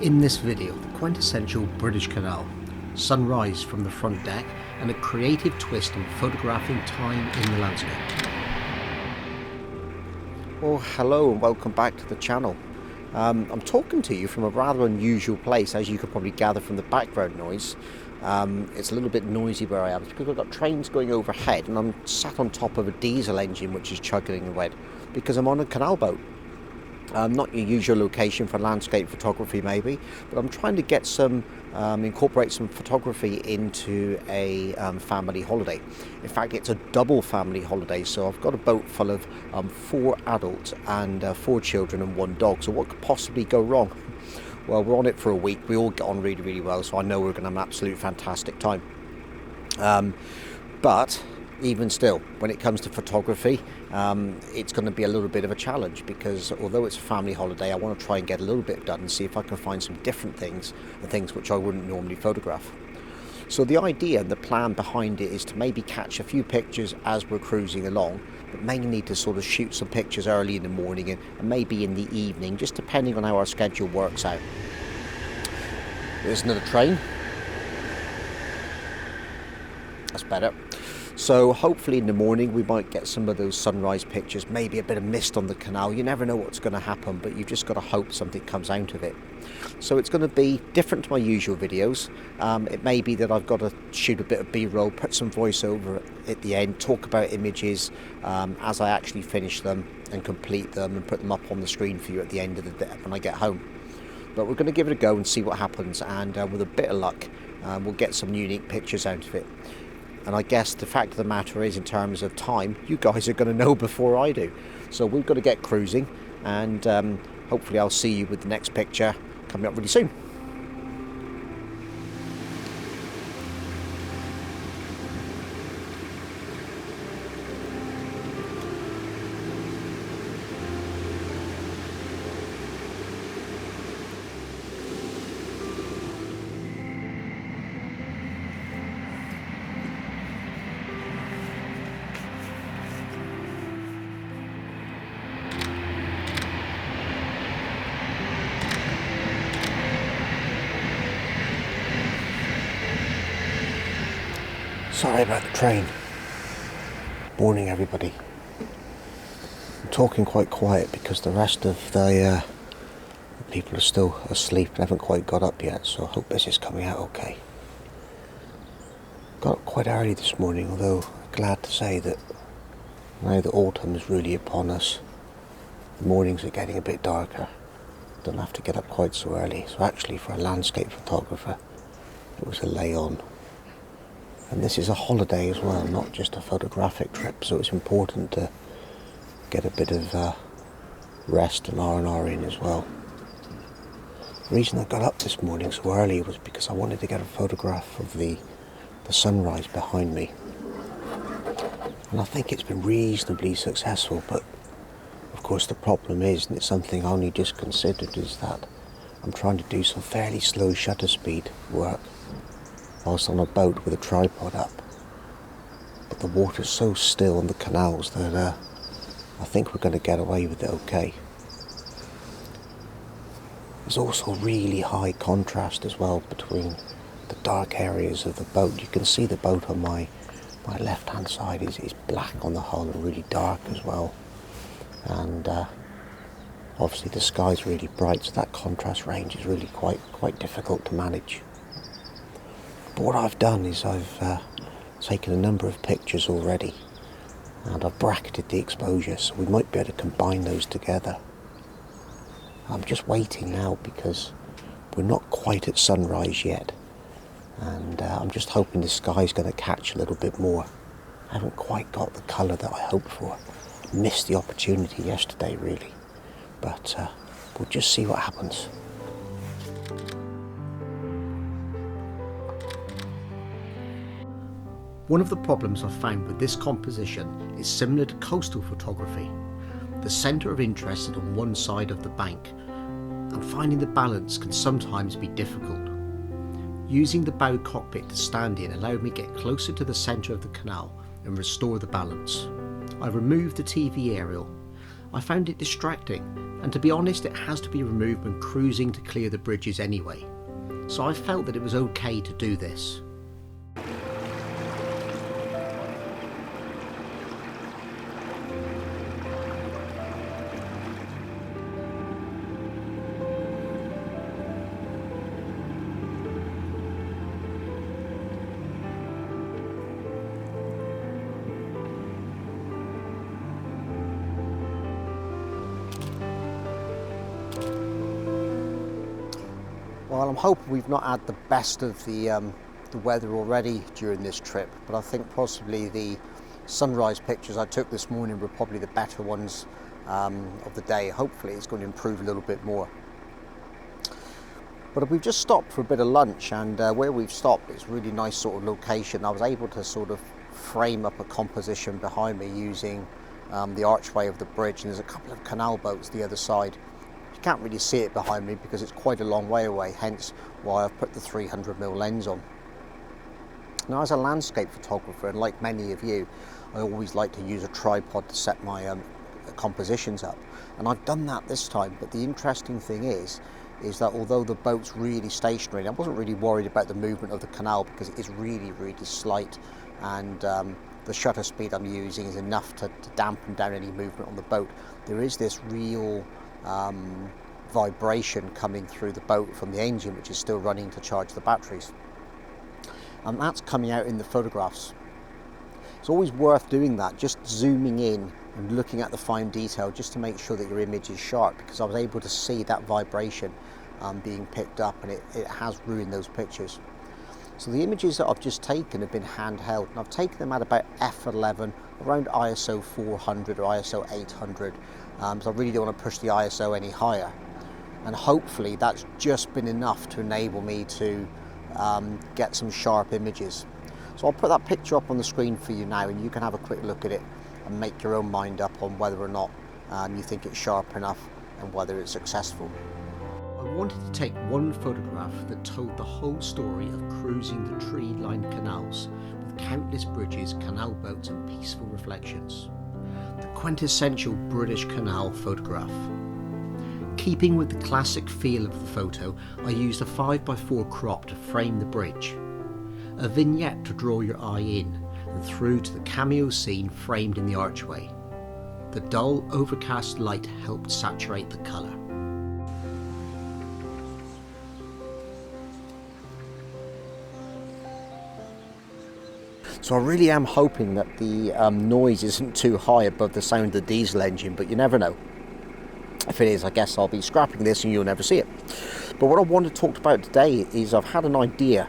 In this video, the quintessential British Canal, sunrise from the front deck, and a creative twist in photographing time in the landscape. Well, hello and welcome back to the channel. I'm talking to you from a rather unusual place, as you could probably gather from the background noise. It's a little bit noisy where I am because we've got trains going overhead and I'm sat on top of a diesel engine which is chugging away because I'm on a canal boat. Not your usual location for landscape photography maybe, but I'm trying to get some incorporate some photography into a family holiday. In fact, it's a double family holiday, so I've got a boat full of 4 adults and 4 children and 1 dog. So what could possibly go wrong? Well, we're on it for a week. We all get on really, really well, so I know we're going to have an absolute fantastic time. But even still, when it comes to photography, it's going to be a little bit of a challenge because although it's a family holiday, I want to try and get a little bit done and see if I can find some different things, the things which I wouldn't normally photograph. So the idea and the plan behind it is to maybe catch a few pictures as we're cruising along, but mainly to sort of shoot some pictures early in the morning and maybe in the evening, just depending on how our schedule works out. There's another train. That's better. So hopefully in the morning we might get some of those sunrise pictures, maybe a bit of mist on the canal. You never know what's going to happen, but you've just got to hope something comes out of it. So it's going to be different to my usual videos. It may be that I've got to shoot a bit of B-roll, put some voiceover at the end, talk about images as I actually finish them and complete them and put them up on the screen for you at the end of the day when I get home. But we're going to give it a go and see what happens, and with a bit of luck we'll get some unique pictures out of it. And I guess the fact of the matter is, in terms of time, you guys are going to know before I do. So we've got to get cruising, and hopefully I'll see you with the next picture coming up really soon. Sorry about the train. Morning everybody. I'm talking quite quiet because the rest of the people are still asleep and haven't quite got up yet, so I hope this is coming out okay. Got up quite early this morning, although glad to say that now that autumn is really upon us, the mornings are getting a bit darker. Don't have to get up quite so early. So actually for a landscape photographer it was a lay on. And this is a holiday as well, not just a photographic trip, so it's important to get a bit of rest and R&R in as well. The reason I got up this morning so early was because I wanted to get a photograph of the sunrise behind me. And I think it's been reasonably successful, but of course the problem is, and it's something I only just considered, is that I'm trying to do some fairly slow shutter speed work whilst on a boat with a tripod up. But the water's so still on the canals that I think we're going to get away with it okay. There's also really high contrast as well between the dark areas of the boat. You can see the boat on my left hand side is black on the hull and really dark as well. And obviously the sky's really bright, so that contrast range is really quite difficult to manage. But what I've done is I've taken a number of pictures already and I've bracketed the exposure, so we might be able to combine those together. I'm just waiting now because we're not quite at sunrise yet, and I'm just hoping the sky's going to catch a little bit more. I haven't quite got the colour that I hoped for. Missed the opportunity yesterday really, but we'll just see what happens. One of the problems I've found with this composition is similar to coastal photography. The centre of interest is on one side of the bank, and finding the balance can sometimes be difficult. Using the bow cockpit to stand in allowed me to get closer to the centre of the canal and restore the balance. I removed the TV aerial. I found it distracting, and to be honest, it has to be removed when cruising to clear the bridges anyway. So I felt that it was okay to do this. Well, I'm hoping we've not had the best of the weather already during this trip, but I think possibly the sunrise pictures I took this morning were probably the better ones of the day. Hopefully it's going to improve a little bit more. But we've just stopped for a bit of lunch, and where we've stopped, it's a really nice sort of location. I was able to sort of frame up a composition behind me using the archway of the bridge, and there's a couple of canal boats the other side. You can't really see it behind me because it's quite a long way away, hence why I've put the 300mm lens on. Now, as a landscape photographer, and like many of you, I always like to use a tripod to set my compositions up, and I've done that this time. But the interesting thing is that although the boat's really stationary, I wasn't really worried about the movement of the canal because it is really, really slight, and the shutter speed I'm using is enough to dampen down any movement on the boat. There is this real vibration coming through the boat from the engine, which is still running to charge the batteries, and that's coming out in the photographs. It's always worth doing that, just zooming in and looking at the fine detail just to make sure that your image is sharp, because I was able to see that vibration being picked up, and it has ruined those pictures. So the images that I've just taken have been handheld, and I've taken them at about f11, around ISO 400 or ISO 800, so I really don't want to push the ISO any higher, and hopefully that's just been enough to enable me to get some sharp images. So I'll put that picture up on the screen for you now, and you can have a quick look at it and make your own mind up on whether or not you think it's sharp enough and whether it's successful. I wanted to take one photograph that told the whole story of cruising the tree-lined canals with countless bridges, canal boats and peaceful reflections. The quintessential British canal photograph. Keeping with the classic feel of the photo, I used a 5x4 crop to frame the bridge. A vignette to draw your eye in and through to the cameo scene framed in the archway. The dull, overcast light helped saturate the colour. So I really am hoping that the noise isn't too high above the sound of the diesel engine, but you never know. If it is, I guess I'll be scrapping this and you'll never see it. But what I want to talk about today is I've had an idea.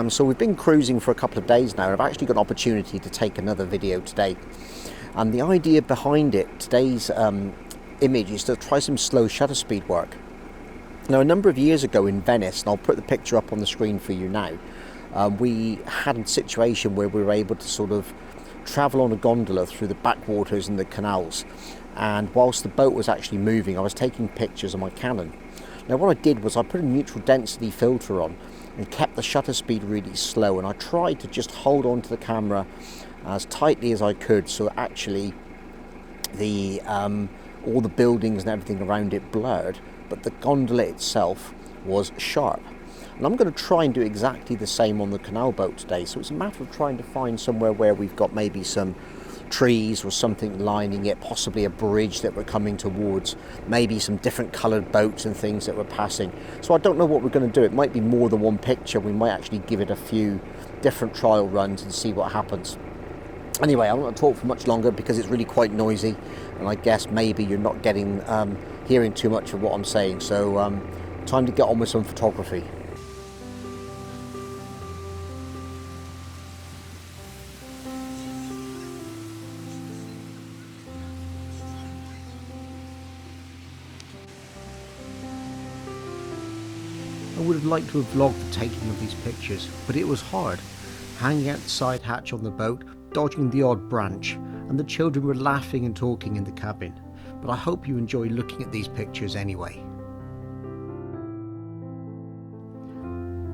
So we've been cruising for a couple of days now, and I've actually got an opportunity to take another video today. And the idea behind it, today's image, is to try some slow shutter speed work. Now, a number of years ago in Venice, and I'll put the picture up on the screen for you now, we had a situation where we were able to sort of travel on a gondola through the backwaters and the canals, and whilst the boat was actually moving, I was taking pictures on my Canon. Now what I did was I put a neutral density filter on and kept the shutter speed really slow, and I tried to just hold on to the camera as tightly as I could so actually the all the buildings and everything around it blurred, but the gondola itself was sharp. And I'm going to try and do exactly the same on the canal boat today. So it's a matter of trying to find somewhere where we've got maybe some trees or something lining it, possibly a bridge that we're coming towards, maybe some different coloured boats and things that we're passing. So I don't know what we're going to do. It might be more than one picture. We might actually give it a few different trial runs and see what happens. Anyway, I don't want to talk for much longer because it's really quite noisy, and I guess maybe you're not getting hearing too much of what I'm saying. So time to get on with some photography. I would have liked to have vlogged the taking of these pictures, but it was hard, hanging out the side hatch on the boat, dodging the odd branch, and the children were laughing and talking in the cabin. But I hope you enjoy looking at these pictures anyway.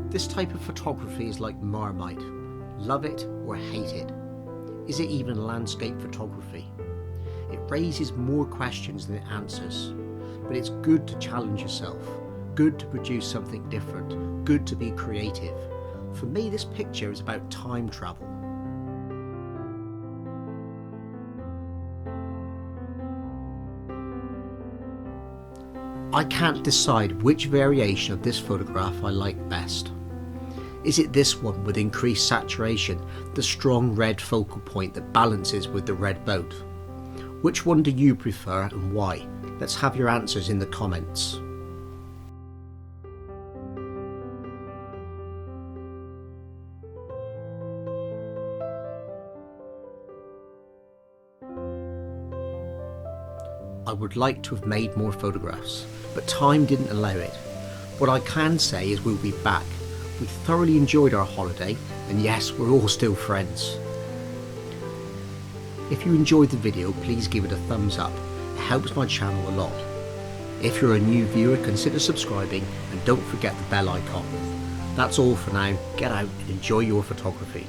This type of photography is like Marmite. Love it or hate it. Is it even landscape photography? It raises more questions than it answers, but it's good to challenge yourself, good to produce something different, good to be creative. For me, this picture is about time travel. I can't decide which variation of this photograph I like best. Is it this one with increased saturation, the strong red focal point that balances with the red boat? Which one do you prefer and why? Let's have your answers in the comments. I would like to have made more photographs, but time didn't allow it. What I can say is we'll be back. We thoroughly enjoyed our holiday, and yes, we're all still friends. If you enjoyed the video, please give it a thumbs up. It helps my channel a lot. If you're a new viewer, consider subscribing and don't forget the bell icon. That's all for now. Get out and enjoy your photography.